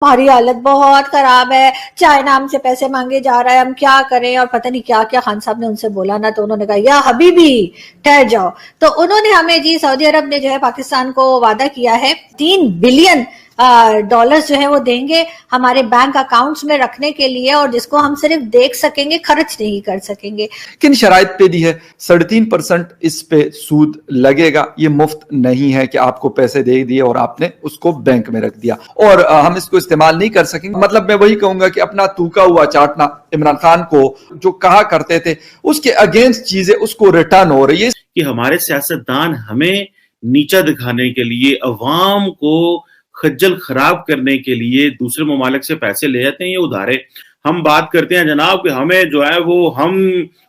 हमारी हालत बहुत खराब है, चाइना हमसे पैसे मांगे जा रहा है, हम क्या करें, और पता नहीं क्या क्या खान साहब ने उनसे बोला ना, तो उन्होंने कहा या हबीबी ठहर जाओ। तो उन्होंने हमें जी सऊदी अरब ने जो है पाकिस्तान को वादा किया है 3 बिलियन डॉलर्स जो है वो देंगे हमारे बैंक अकाउंट्स में रखने के लिए, और जिसको हम सिर्फ देख सकेंगे, खर्च नहीं कर सकेंगे। किन शराइत पे दी है? 3.5% इस पे सूद लगेगा। ये मुफ्त नहीं है कि आपको पैसे दे दिए और आपने उसको बैंक में रख दिया और हम इसको इस्तेमाल नहीं कर सकेंगे। मतलब मैं वही कहूंगा कि अपना थूका हुआ चाटना, इमरान खान को जो कहा करते थे उसके अगेंस्ट चीजें उसको रिटर्न हो रही है कि हमारे सियासतदान हमें नीचा दिखाने के लिए, अवाम को खज्जल खराब करने के लिए दूसरे ममालिक से पैसे ले जाते हैं, ये उधारे। हम बात करते हैं जनाब कि हमें जो है वो हम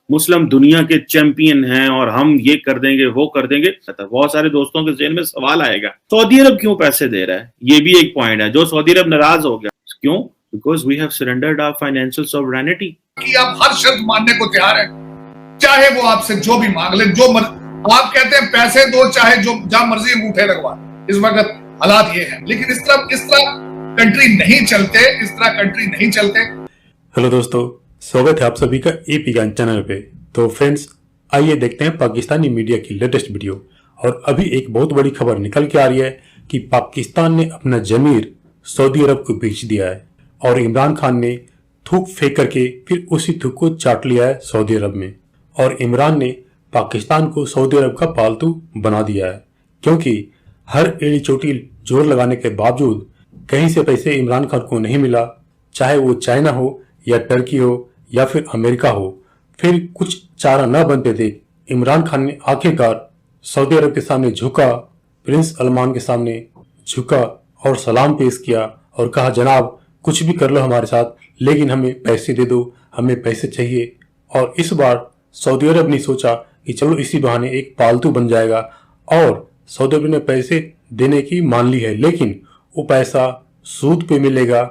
मुस्लिम दुनिया के चैंपियन हैं और हम ये कर देंगे वो कर देंगे। बहुत सारे दोस्तों के ज़हन में सवाल आएगा, सऊदी अरब क्यों पैसे दे रहा है? ये भी एक पॉइंट है। जो सऊदी अरब नाराज हो गया, क्यों? Because we have surrendered our financial sovereignty. कि आप हर शर्त मानने को तैयार हैं, चाहे वो आपसे जो भी मांग ले, आप कहते हैं पैसे दो, चाहे जो जहां मर्जी अंगूठे लगवा। इस वक्त हालात ये है, लेकिन इस तरह कंट्री नहीं चलते, इस तरह कंट्री नहीं चलते। हेलो दोस्तों, स्वागत है आप सभी का एपी ज्ञान चैनल पे। तो फ्रेंड्स, आइए देखते हैं पाकिस्तानी मीडिया की लेटेस्ट वीडियो। और अभी एक बहुत बड़ी खबर निकल के आ रही है कि पाकिस्तान ने अपना जमीर सऊदी अरब को बेच दिया है और इमरान खान ने थूक फेंक करके फिर उसी थूक को चाट लिया है सऊदी अरब में। और इमरान ने पाकिस्तान को सऊदी अरब का पालतू बना दिया है, क्योंकि हर एड़ी चोटी जोर लगाने के बावजूद कहीं से पैसे इमरान खान को नहीं मिला, चाहे वो चाइना हो या टर्की हो या फिर अमेरिका हो। फिर कुछ चारा न बनते थे, इमरान खान ने आखिरकार सऊदी अरब के सामने झुका, प्रिंस सलमान के सामने झुका और सलाम पेश किया और कहा जनाब कुछ भी कर लो हमारे साथ, लेकिन हमें पैसे दे दो, हमें पैसे चाहिए। और इस बार सऊदी अरब ने सोचा कि चलो इसी बहाने एक पालतू बन जाएगा और सऊदी अरब ने पैसे देने की मान ली है, लेकिन वो पैसा सूद पे मिलेगा,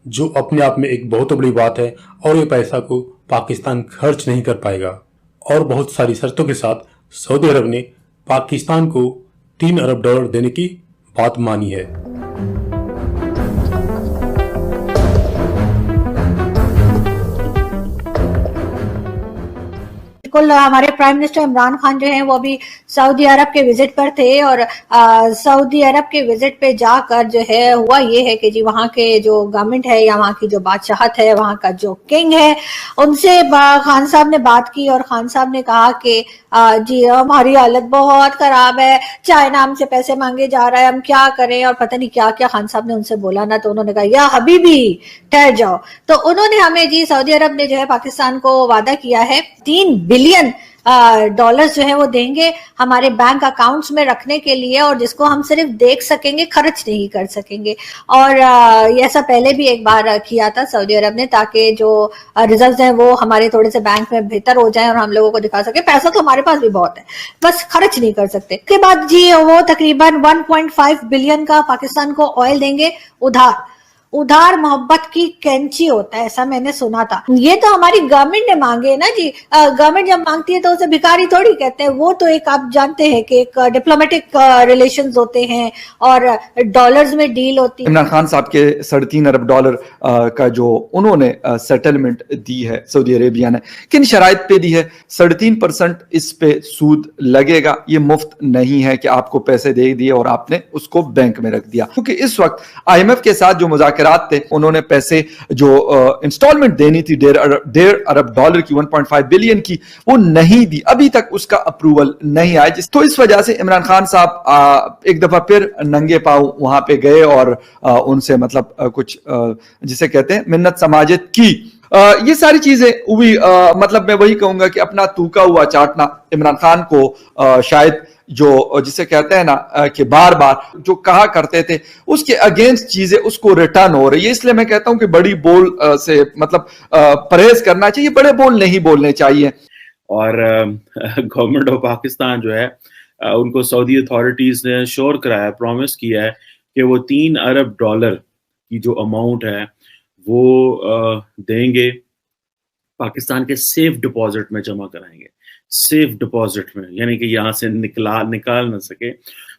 जो अपने आप में एक बहुत बड़ी बात है। और ये पैसा को पाकिस्तान खर्च नहीं कर पाएगा। और बहुत सारी शर्तों के साथ सऊदी अरब ने पाकिस्तान को 3 अरब डॉलर देने की बात मानी है। बिल्कुल, हमारे प्राइम मिनिस्टर इमरान खान जो हैं वो अभी सऊदी अरब के विजिट पर थे, और सऊदी अरब के विजिट पे जाकर जो है हुआ ये है कि जी वहाँ के जो गवर्नमेंट है या वहाँ की जो बादशाहत है, वहाँ का जो किंग है, उनसे खान साहब ने बात की और खान साहब ने कहा कि जी हमारी हालत बहुत खराब है, चाइना हमसे पैसे मांगे जा रहा है, हम क्या करें, और पता नहीं क्या क्या खान साहब ने उनसे बोला ना, तो उन्होंने कहा या हबीबी ठहर जाओ। तो उन्होंने हमें जी सऊदी अरब ने जो है पाकिस्तान को वादा किया है 3 बिलियन डॉलर्स जो है वो देंगे हमारे बैंक अकाउंट्स में रखने के लिए, और जिसको हम सिर्फ देख सकेंगे, खर्च नहीं कर सकेंगे। और ये ऐसा पहले भी एक बार किया था सऊदी अरब ने, ताकि जो रिजर्व्स हैं वो हमारे थोड़े से बैंक में बेहतर हो जाए और हम लोगों को दिखा सके पैसा तो हमारे पास भी बहुत है, बस खर्च नहीं कर सकते। उसके बाद जी वो तकरीबन 1.5 बिलियन का पाकिस्तान को ऑयल देंगे उधार। उधार मोहब्बत की कैंची होता है, ऐसा मैंने सुना था। ये तो हमारी गवर्नमेंट ने मांगे ना जी, गवर्नमेंट जब मांगती है तो उसे भिखारी थोड़ी कहते हैं, वो तो एक आप जानते हैं कि एक डिप्लोमेटिक रिलेशंस होते हैं और डॉलर्स में डील होती है। इमरान खान साहब के 3.5 अरब डॉलर का जो उन्होंने सेटलमेंट दी है सऊदी अरेबिया ने, किन शराइत पे दी है? 3.5% इस पे सूद लगेगा। ये मुफ्त नहीं है कि आपको पैसे दे दिए और आपने उसको बैंक में रख दिया, क्योंकि इस वक्त IMF के साथ जो मुज़ाकरात थे, उन्होंने पैसे जो इंस्टॉलमेंट देनी थी 1.5 अरब डॉलर की, 1.5 बिलियन की, वो नहीं दी। अभी तक उसका अप्रूवल नहीं आया। तो इस वजह से इमरान खान साहब एक दफा फिर नंगे पांव वहां पे गए और उनसे मतलब कुछ जिसे कहते हैं मिन्नत समाजत की। ये सारी चीजें हुई। मतलब मैं वही कहूंगा कि अपना तूका हुआ चाटना, इमरान खान को शायद जो जिसे कहते हैं ना कि बार बार जो कहा करते थे उसके अगेंस्ट चीजें उसको रिटर्न हो रही है। इसलिए मैं कहता हूं कि बड़ी बोल से मतलब परहेज करना चाहिए, बड़े बोल नहीं बोलने चाहिए। और गवर्नमेंट ऑफ पाकिस्तान जो है उनको सऊदी अथॉरिटीज ने श्योर कराया, प्रॉमिस किया है कि वो 3 अरब डॉलर की जो अमाउंट है वो देंगे पाकिस्तान के सेफ डिपॉजिट में जमा कराएंगे, सेफ डिपॉजिट में, यानी कि यहाँ से निकाल ना सके।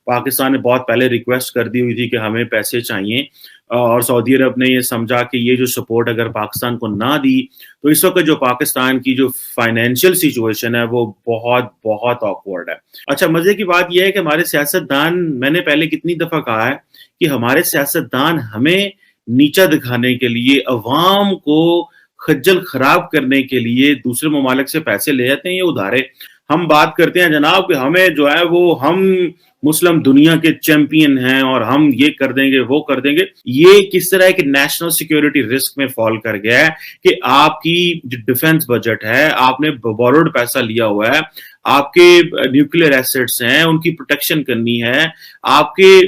पाकिस्तान ने बहुत पहले रिक्वेस्ट कर दी हुई थी कि हमें पैसे चाहिए, और सऊदी अरब ने ये समझा कि ये जो सपोर्ट अगर पाकिस्तान को ना दी तो इस वक्त जो पाकिस्तान की जो फाइनेंशियल सिचुएशन है वो बहुत बहुत ऑकवर्ड है। अच्छा, मजे की बात यह है कि हमारे सियासतदान, मैंने पहले कितनी दफा कहा है कि हमारे सियासतदान हमें नीचा दिखाने के लिए, अवाम को खज्जल खराब करने के लिए दूसरे ममालिक से पैसे ले जाते हैं, ये उधारे। हम बात करते हैं जनाब कि हमें जो है वो, हम मुस्लिम दुनिया के चैंपियन हैं और हम ये कर देंगे वो कर देंगे। ये किस तरह के नेशनल सिक्योरिटी रिस्क में फॉल कर गया है कि आपकी जो डिफेंस बजट है, आपने बोरोड पैसा लिया हुआ है, आपके न्यूक्लियर एसेट्स हैं उनकी प्रोटेक्शन करनी है, आपके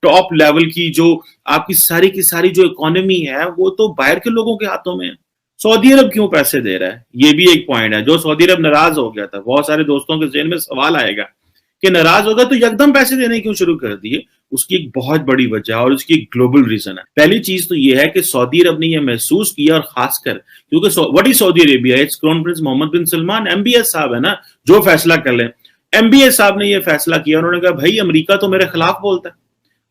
टॉप लेवल की जो आपकी सारी की सारी जो इकोनॉमी है वो तो बाहर के लोगों के हाथों में है। सऊदी अरब क्यों पैसे दे रहा है, ये भी एक पॉइंट है। जो सऊदी अरब नाराज हो गया था, बहुत सारे दोस्तों के ज़हन में सवाल आएगा कि नाराज होगा तो यकदम पैसे देने क्यों शुरू कर दिए। उसकी एक बहुत बड़ी वजह है और उसकी एक ग्लोबल रीजन है। पहली चीज तो ये है कि सऊदी अरब ने यह महसूस किया, और खासकर क्योंकि what is Saudi Arabia, it's crown prince Mohammed bin Salman, MBS साहब है ना, जो फैसला कर लें। MBS साहब ने यह फैसला किया, उन्होंने कहा भाई अमेरिका तो मेरे खिलाफ बोलता है,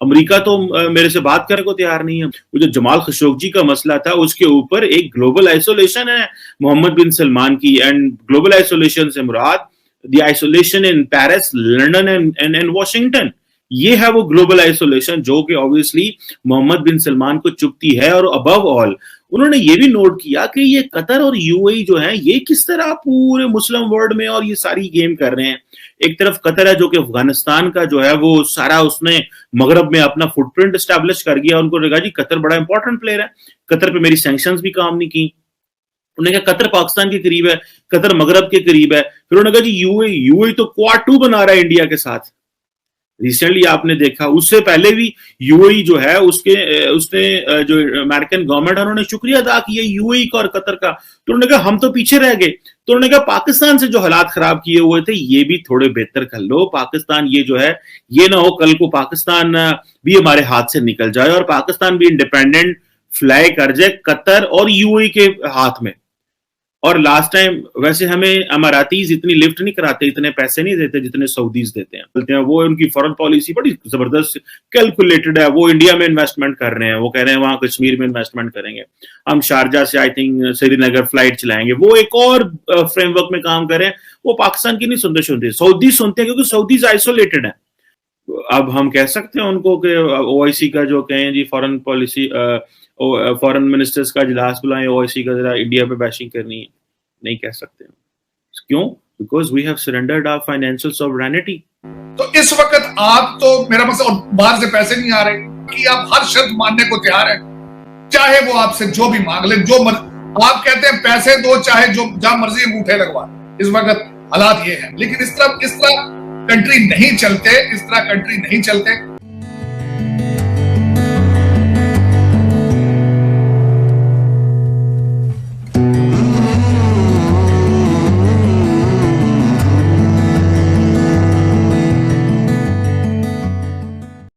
अमेरिका तो मेरे से बात करने को तैयार नहीं है। वो जो जमाल खशोगी का मसला था उसके ऊपर एक ग्लोबल आइसोलेशन है मोहम्मद बिन सलमान की, एंड ग्लोबल आइसोलेशन से मुराद the isolation in Paris, London and Washington. ये है वो ग्लोबल आइसोलेशन जो कि ऑब्वियसली मोहम्मद बिन सलमान को चुभती है। और अबव ऑल उन्होंने ये भी नोट किया कि ये कतर और UAE जो है ये किस तरह पूरे मुस्लिम वर्ल्ड में और ये सारी गेम कर रहे हैं। एक तरफ कतर है जो कि अफगानिस्तान का जो है वो सारा उसने मगरब में अपना फुटप्रिंट एस्टैब्लिश कर गया। उनको लगा जी कतर बड़ा इंपॉर्टेंट प्लेयर है, कतर पे मेरी सैंक्शंस भी काम नहीं की। उन्होंने कहा कतर पाकिस्तान के करीब है, कतर मगरब के करीब है। फिर उन्होंने कहा जी UAE तो क्वाड 2 बना रहा है इंडिया के साथ। रिसेंटली आपने देखा, उससे पहले भी UAE जो है उसने जो अमेरिकन गवर्नमेंट है उन्होंने शुक्रिया अदा किया UAE का और कतर का। तो उन्होंने कहा हम तो पीछे रह गए। तो उन्होंने कहा पाकिस्तान से जो हालात खराब किए हुए थे ये भी थोड़े बेहतर कर लो। पाकिस्तान ये जो है, ये ना हो कल को पाकिस्तान भी हमारे हाथ से निकल जाए और पाकिस्तान भी इंडिपेंडेंट फ्लाई कर जाए कतर और UAE के हाथ में। और लास्ट टाइम वैसे हमें अमारातीज इतनी लिफ्ट नहीं कराते, इतने पैसे नहीं देते जितने सऊदीज देते हैं। वो उनकी फॉरेन पॉलिसी बड़ी जबरदस्त कैलकुलेटेड है। वो इंडिया में इन्वेस्टमेंट कर रहे हैं, वो कह रहे हैं वहां कश्मीर में इन्वेस्टमेंट करेंगे, हम शारजा से आई थिंक श्रीनगर फ्लाइट चलाएंगे, वो एक और फ्रेमवर्क में काम कर रहे हैं। वो पाकिस्तान की नहीं सुनते, सऊदी सुनते हैं क्योंकि सऊदीज आइसोलेटेड है। अब हम कह सकते हैं उनको कि OIC का जो कहें जी फॉरेन पॉलिसी, फॉरेन मिनिस्टर्स का इजलास बुलाएं, OIC का जरा इंडिया पे बैशिंग करनी है, नहीं कह सकते। क्यों? Because we have surrendered our financial sovereignty. तो इस वक्त आप तो मेरा मतलब, और बाहर से पैसे नहीं आ रहे कि आप हर शर्त मानने को तैयार हैं, चाहे वो आपसे जो भी मांग ले, जो आप कहते हैं पैसे दो, चाहे जो जहां मर्जी अंगूठे लगवा। इस वक्त हालात ये हैं, लेकिन इस तरह कंट्री नहीं चलते, इस तरह कंट्री नहीं चलते।